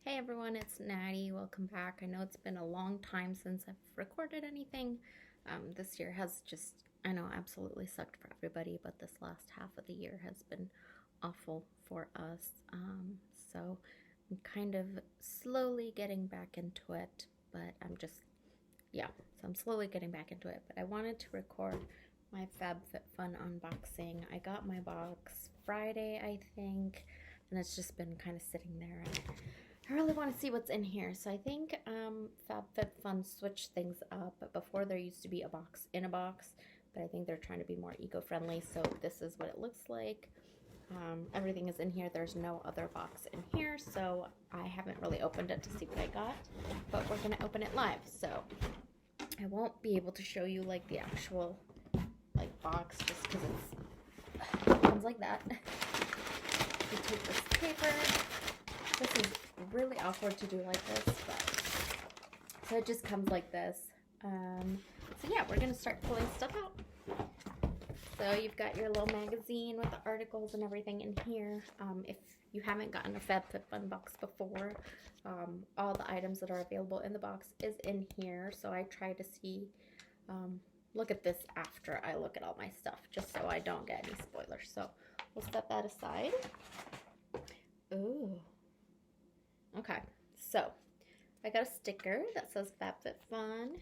Hey everyone, it's Natty. Welcome back. I know it's been a long time since I've recorded anything. This year has just, I know, absolutely sucked for everybody, but this last half of the year has been awful for us. So I'm kind of slowly getting back into it, but so I'm slowly getting back into it. But I wanted to record my FabFitFun unboxing. I got my box Friday, I think, and it's just been kind of sitting there. And I really want to see what's in here. So I think FabFitFun switched things up. But before there used to be a box in a box, but I think they're trying to be more eco-friendly. So this is what it looks like. Everything is in here. There's no other box in here, so I haven't really opened it to see what I got. But we're gonna open it live. So I won't be able to show you like the actual box just because it comes like that. You take this paper. This is really awkward to do like this, but so it just comes like this. So yeah, we're gonna start pulling stuff out. So you've got your little magazine with the articles and everything in here. If you haven't gotten a FabFitFun box before, all the items that are available in the box is in here. So I try to see, look at this after I look at all my stuff, just so I don't get any spoilers. So we'll set that aside. Ooh. Okay, so I got a sticker that says FabFitFun,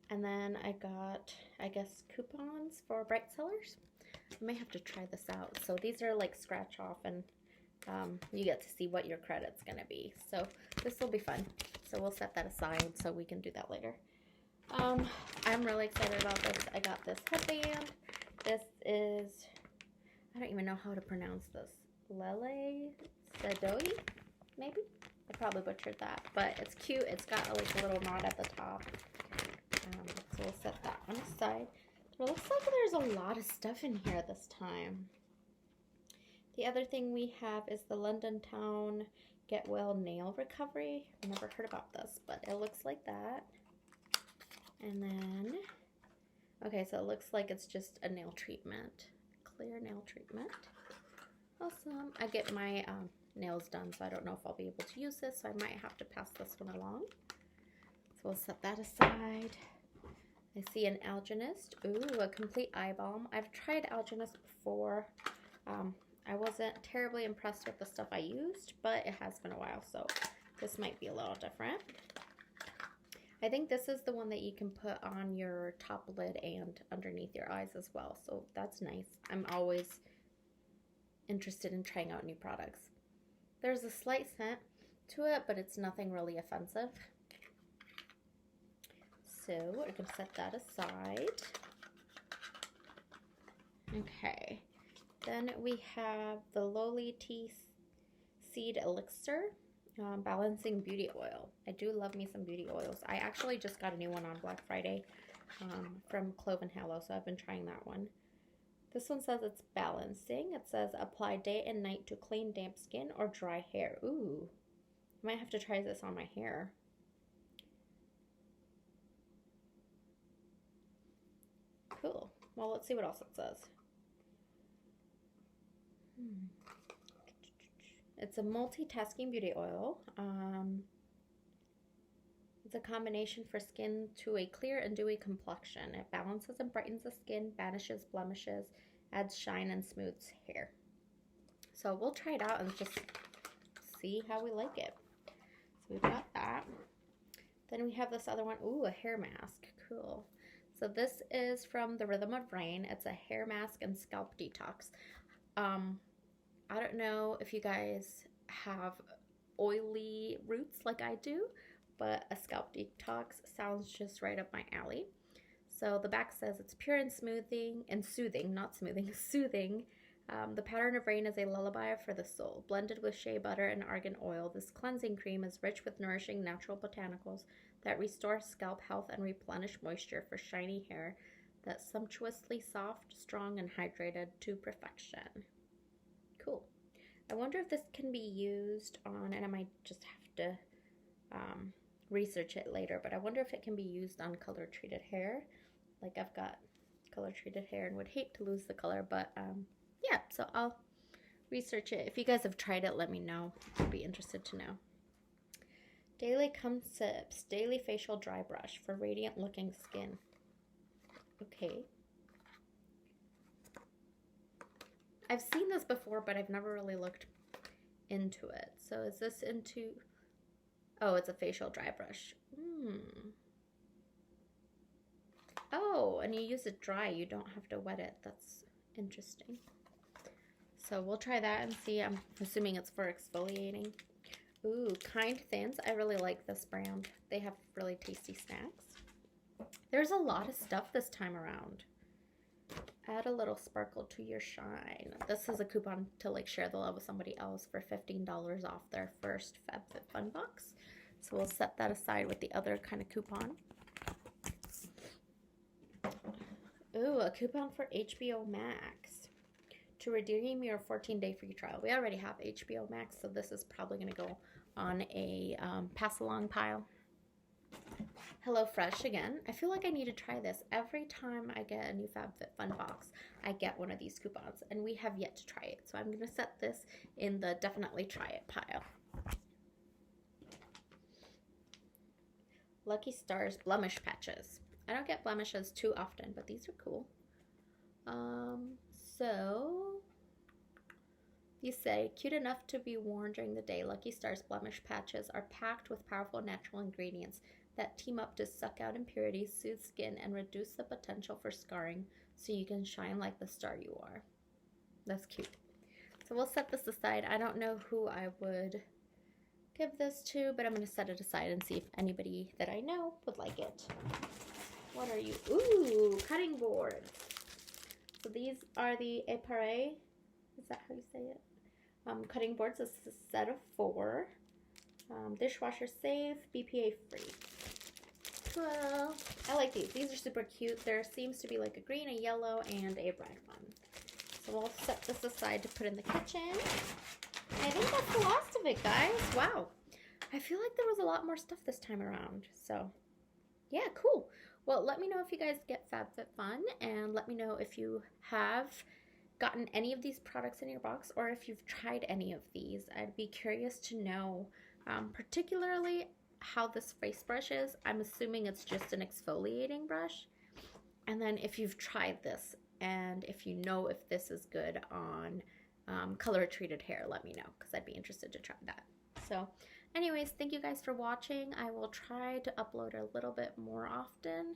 and then I got, I guess, coupons for Bright Sellers. I may have to try this out. So these are like scratch off, and you get to see what your credit's gonna be. So this will be fun. So we'll set that aside so we can do that later. I'm really excited about this. I got this headband. This is, I don't even know how to pronounce this. Lele Sedoi, maybe? I probably butchered that, but it's cute. It's got like a little knot at the top. So we'll set that on the side. It looks like there's a lot of stuff in here this time. The other thing we have is the London Town Get Well Nail Recovery. I've never heard about this, but it looks like that. And then, okay, so it looks like it's just a nail treatment. Clear nail treatment. Awesome. I get my nails done, so I don't know if I'll be able to use this, so I might have to pass this one along. So we'll set that aside. I see an Alginist. Ooh, a complete eye balm. I've tried Alginist before. I wasn't terribly impressed with the stuff I used, but it has been a while, so this might be a little different. I think this is the one that you can put on your top lid and underneath your eyes as well, so that's nice. I'm always interested in trying out new products. There's a slight scent to it, but it's nothing really offensive. So we're gonna set that aside. Okay, then we have the Lowly Tea Seed Elixir Balancing Beauty Oil. I do love me some beauty oils. I actually just got a new one on Black Friday from Clove and Halo, so I've been trying that one. This one says it's balancing. It says apply day and night to clean damp skin or dry hair. Ooh, I might have to try this on my hair. Cool. Well, let's see what else it says. It's a multitasking beauty oil. It's a combination for skin to a clear and dewy complexion. It balances and brightens the skin, banishes blemishes, adds shine, and smooths hair. So we'll try it out and just see how we like it. So we've got that. Then we have this other one. Ooh, a hair mask. Cool. So this is from the Rhythm of Rain. It's a hair mask and scalp detox. I don't know if you guys have oily roots like I do, but a scalp detox sounds just right up my alley. So the back says it's pure and soothing. The pattern of rain is a lullaby for the soul. Blended with shea butter and argan oil, this cleansing cream is rich with nourishing natural botanicals that restore scalp health and replenish moisture for shiny hair that's sumptuously soft, strong, and hydrated to perfection. Cool. I wonder if this can be used on, and I might just have to research it later, but I wonder if it can be used on color-treated hair. Like I've got color-treated hair and would hate to lose the color, but yeah, so I'll research it. If you guys have tried it, let me know. I'd be interested to know. Daily Concepts Daily Facial Dry Brush for radiant looking skin. Okay. I've seen this before, but I've never really looked into it. So is this into... Oh, it's a facial dry brush. Oh, and you use it dry. You don't have to wet it. That's interesting. So we'll try that and see. I'm assuming it's for exfoliating. Ooh, Kind Thins. I really like this brand. They have really tasty snacks. There's a lot of stuff this time around. Add a little sparkle to your shine. This is a coupon to like share the love with somebody else for $15 off their first FabFitFun box. So we'll set that aside with the other kind of coupon. Ooh, a coupon for HBO Max to redeem your 14-day free trial. We already have HBO Max, so this is probably going to go on a pass-along pile. HelloFresh again. I feel like I need to try this. Every time I get a new FabFitFun box, I get one of these coupons, and we have yet to try it. So I'm going to set this in the definitely try it pile. Lucky Stars Blemish Patches. I don't get blemishes too often, but these are cool. So these say, cute enough to be worn during the day, Lucky Stars Blemish Patches are packed with powerful natural ingredients that team up to suck out impurities, soothe skin, and reduce the potential for scarring so you can shine like the star you are. That's cute. So we'll set this aside. I don't know who I would give this to, but I'm going to set it aside and see if anybody that I know would like it. What are you? Ooh, cutting boards. So these are the Appareil. Is that how you say it? Cutting boards. This is a set of 4. Dishwasher safe, BPA free. Cool. I like these. These are super cute. There seems to be like a green, a yellow, and a red one. So we'll set this aside to put in the kitchen. And I think that's the last of it, guys. Wow. I feel like there was a lot more stuff this time around. So, yeah, cool. Well, let me know if you guys get FabFitFun, and let me know if you have gotten any of these products in your box, or if you've tried any of these. I'd be curious to know, particularly how this face brush is. I'm assuming it's just an exfoliating brush. And then if you've tried this, and if you know if this is good on color treated hair, let me know, because I'd be interested to try that. So anyways, thank you guys for watching. I will try to upload a little bit more often,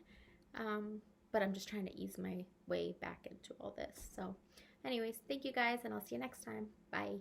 but I'm just trying to ease my way back into all this. So anyways, thank you guys, and I'll see you next time. Bye.